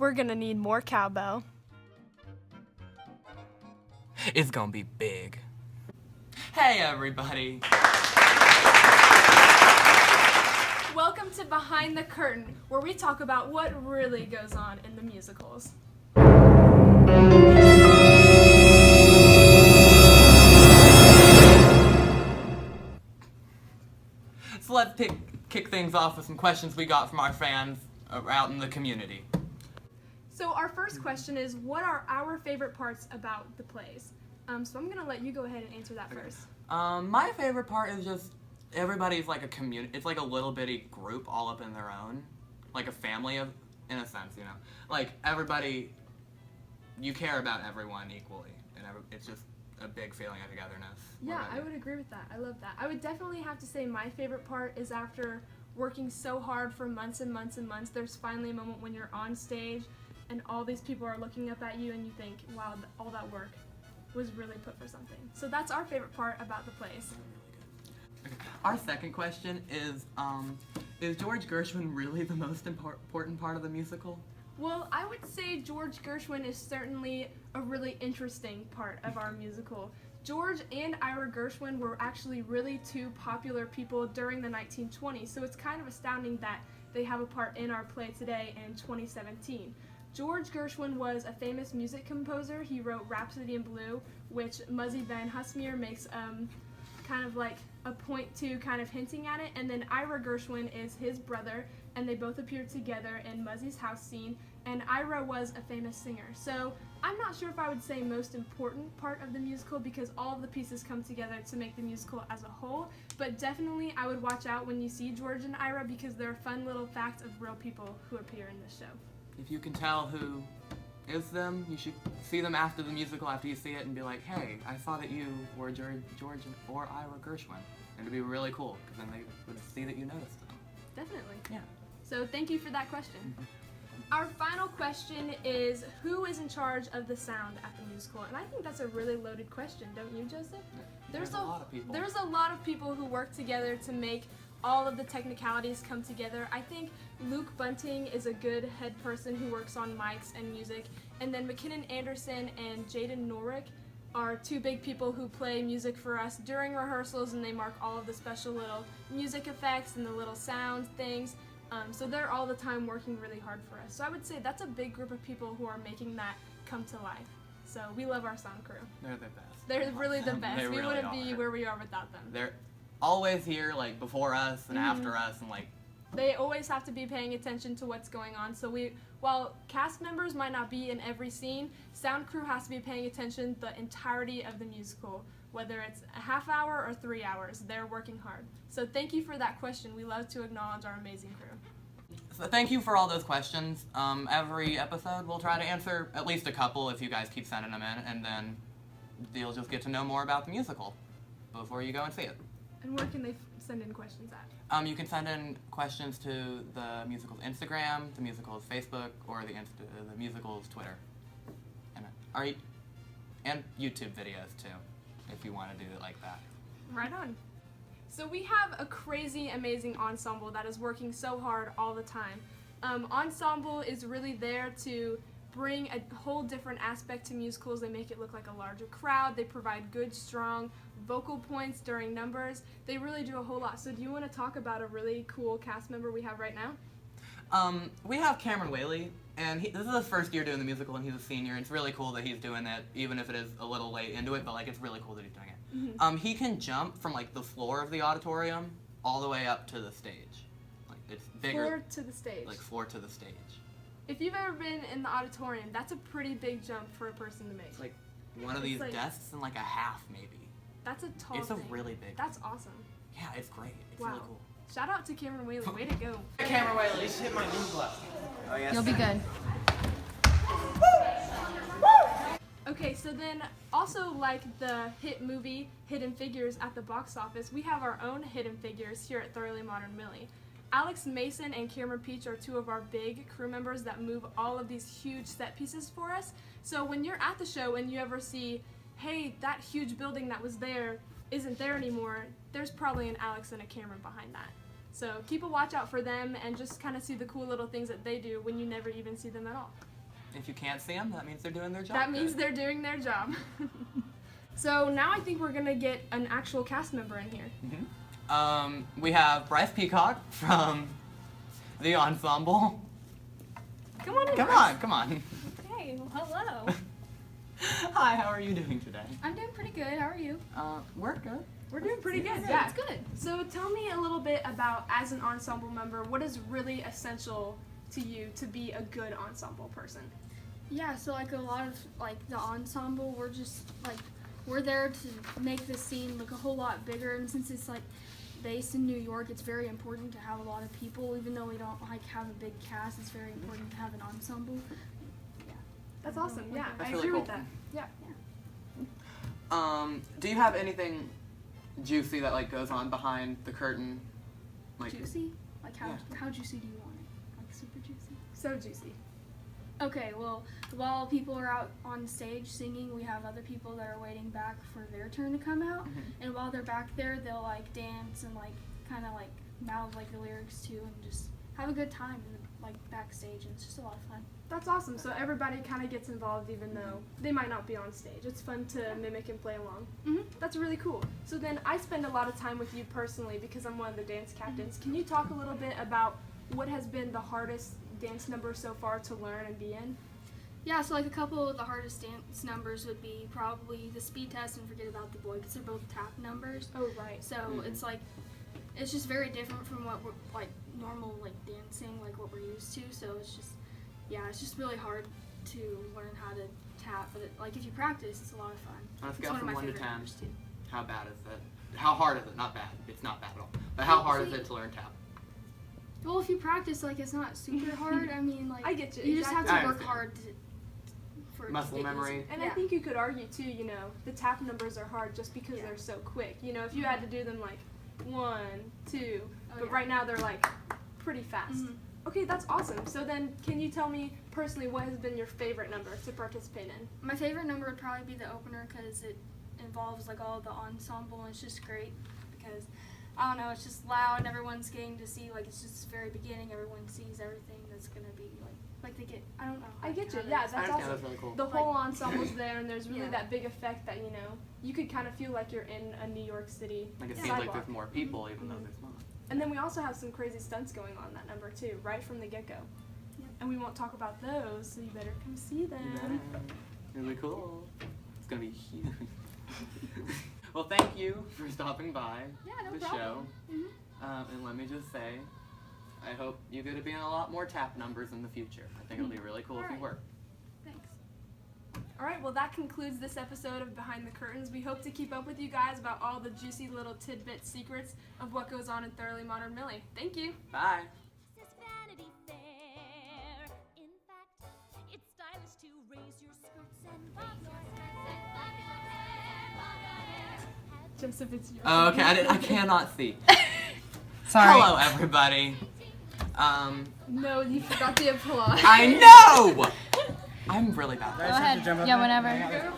We're gonna need more cowbell. It's gonna be big. Hey everybody! Welcome to Behind the Curtain, where we talk about what really goes on in the musicals. So let's kick things off with some questions we got from our fans out in the community. So our first question is, what are our favorite parts about the plays? So I'm going to let you go ahead and answer that first. My favorite part is just everybody's like a community. It's like a little bitty group all up in their own. Like a family of, in a sense, you know. Like everybody, you care about everyone equally. And it's just a big feeling of togetherness. Yeah, I would agree with that. I love that. I would definitely have to say my favorite part is after working so hard for months and months and months, there's finally a moment when you're on stage and all these people are looking up at you and you think, wow, all that work was really put for something. So that's our favorite part about the plays. Okay. Our second question is George Gershwin really the most important part of the musical? Well, I would say George Gershwin is certainly a really interesting part of our musical. George and Ira Gershwin were actually really two popular people during the 1920s, so it's kind of astounding that they have a part in our play today in 2017. George Gershwin was a famous music composer. He wrote Rhapsody in Blue, which Muzzy Van Husmere makes kind of like a point to kind of hinting at it. And then Ira Gershwin is his brother, and they both appeared together in Muzzy's house scene, and Ira was a famous singer. So I'm not sure if I would say most important part of the musical because all of the pieces come together to make the musical as a whole, but definitely I would watch out when you see George and Ira because they're fun little facts of real people who appear in this show. If you can tell who is them, you should see them after the musical, after you see it, and be like, hey, I saw that you were George or Ira Gershwin. And it'd be really cool, because then they would see that you noticed them. Definitely. Yeah. So thank you for that question. Our final question is, who is in charge of the sound at the musical? And I think that's a really loaded question, don't you, Joseph? There's a lot of people. There's a lot of people who work together to make all of the technicalities come together. I think Luke Bunting is a good head person who works on mics and music, and then McKinnon Anderson and Jaden Norick are two big people who play music for us during rehearsals, and they mark all of the special little music effects and the little sound things. So they're all the time working really hard for us. So I would say that's a big group of people who are making that come to life. So we love our sound crew. They're the best. They're really the best. They we really wouldn't be are. where we are without them. They're always here, like, before us and after us, and, like... They always have to be paying attention to what's going on. So while cast members might not be in every scene, sound crew has to be paying attention the entirety of the musical. Whether it's a half hour or 3 hours, they're working hard. So thank you for that question. We love to acknowledge our amazing crew. So thank you for all those questions. Every episode we'll try to answer at least a couple if you guys keep sending them in, and then you'll just get to know more about the musical before you go and see it. And where can they send in questions at? You can send in questions to the musical's Instagram, the musical's Facebook, or the musical's Twitter. And YouTube videos too, if you want to do it like that. Right on. So we have a crazy, amazing ensemble that is working so hard all the time. Ensemble is really there to bring a whole different aspect to musicals. They make it look like a larger crowd. They provide good, strong vocal points during numbers. They really do a whole lot. So do you want to talk about a really cool cast member we have right now? We have Cameron Whaley, and this is his first year doing the musical, and he's a senior. It's really cool that he's doing it, even if it is a little late into it, but like it's really cool that he's doing it. Mm-hmm. He can jump from like the floor of the auditorium all the way up to the stage. Like it's bigger. Floor to the stage. Like floor to the stage. If you've ever been in the auditorium, that's a pretty big jump for a person to make. It's like one of these desks and like a half maybe. That's a tall It's thing. a really big That's awesome. Yeah, it's great. It's Wow. really cool. Shout out to Cameron Whaley. Way to go. Cameron Whaley. Just hit my knee left. Oh, yes. You'll be good. Okay, so then also like the hit movie Hidden Figures at the box office, we have our own Hidden Figures here at Thoroughly Modern Millie. Alex Mason and Cameron Peach are two of our big crew members that move all of these huge set pieces for us. So when you're at the show and you ever see, hey, that huge building that was there isn't there anymore, there's probably an Alex and a Cameron behind that. So keep a watch out for them and just kind of see the cool little things that they do when you never even see them at all. if you can't see them, that means they're doing their job. That means good. they're doing their job. So now I think we're gonna get an actual cast member in here. We have Bryce Peacock from the ensemble. Come on in. Come Bryce. on, come on. Hey, well, hello. Hi, how are you doing today? I'm doing pretty good. How are you? We're good. We're doing pretty good. Yeah, Yeah. it's good. So tell me a little bit about, as an ensemble member, what is really essential to you to be a good ensemble person? Yeah, so like a lot of like the ensemble, we're just like we're there to make the scene look a whole lot bigger, and since it's like based in New York, it's very important to have a lot of people. Even though we don't like have a big cast, it's very important to have an ensemble. Yeah. That's awesome. Yeah, That's I really agree with cool. that. Yeah. Do you have anything juicy that like goes on behind the curtain? Like Juicy? Like how Yeah. how juicy do you want it? Like super juicy? So juicy. Okay, well, while people are out on stage singing, we have other people that are waiting back for their turn to come out. And while they're back there, they'll like dance and like kind of like mouth like the lyrics too, and just have a good time in like backstage. And it's just a lot of fun. That's awesome. So everybody kind of gets involved, even though they might not be on stage. It's fun to mimic and play along. That's really cool. So then I spend a lot of time with you personally because I'm one of the dance captains. Can you talk a little bit about what has been the hardest dance number so far to learn and be in? Yeah, so like a couple of the hardest dance numbers would be probably the speed test and Forget About the Boy, because they're both tap numbers. Oh, right. So it's like, it's just very different from what we're like normal like dancing, like what we're used to. So it's just, yeah, it's just really hard to learn how to tap. But like if you practice, it's a lot of fun. On a It's scale one of from my 1 to favorite 10, numbers too. how bad is it? How hard is it? Not bad. It's not bad at all. But how hard is it to learn tap? Well, if you practice, like it's not super hard. I mean, like I get you, You just have exactly. to I work understand. hard for it to Muscle get memory. easy. And I Yeah. think you could argue too, you know, the tap numbers are hard just because Yeah. they're so quick. You know, if you had to do them like 1, 2, Oh, but yeah. right now they're like pretty fast. Mhm. Okay, that's awesome. So then, can you tell me personally what has been your favorite number to participate in? My favorite number would probably be the opener because it involves like all the ensemble, and it's just great because I don't know, it's just loud and everyone's getting to see like it's just the very beginning. Everyone sees everything that's gonna be like they get. I don't know. I get you. how to Yeah, explain that's I understand. awesome. That's really cool. The whole ensemble's there, and there's really Yeah. that big effect that, you know, you could kind of feel like you're in a New York City Like it Yeah. seems like sidewalk. there's more people, even though there's not. And then we also have some crazy stunts going on that number too, right from the get-go. Yep. And we won't talk about those, so you better come see them. Really cool. It's gonna be huge. Well, thank you for stopping by Yeah, no the problem. show. And let me just say, I hope you get to be in a lot more tap numbers in the future. I think it'll be really cool if you Alright. work. Thanks. All right, well, that concludes this episode of Behind the Curtains. We hope to keep up with you guys about all the juicy little tidbit secrets of what goes on in Thoroughly Modern Millie. Thank you. Bye. This is Vanity Fair. In fact, it's stylish to raise your skirts and bob your hair. Joseph, it's your Oh, okay. I cannot see. Sorry. Hello, everybody. No, you forgot the applause. I know. I'm really bad. Go ahead. Yeah, whenever.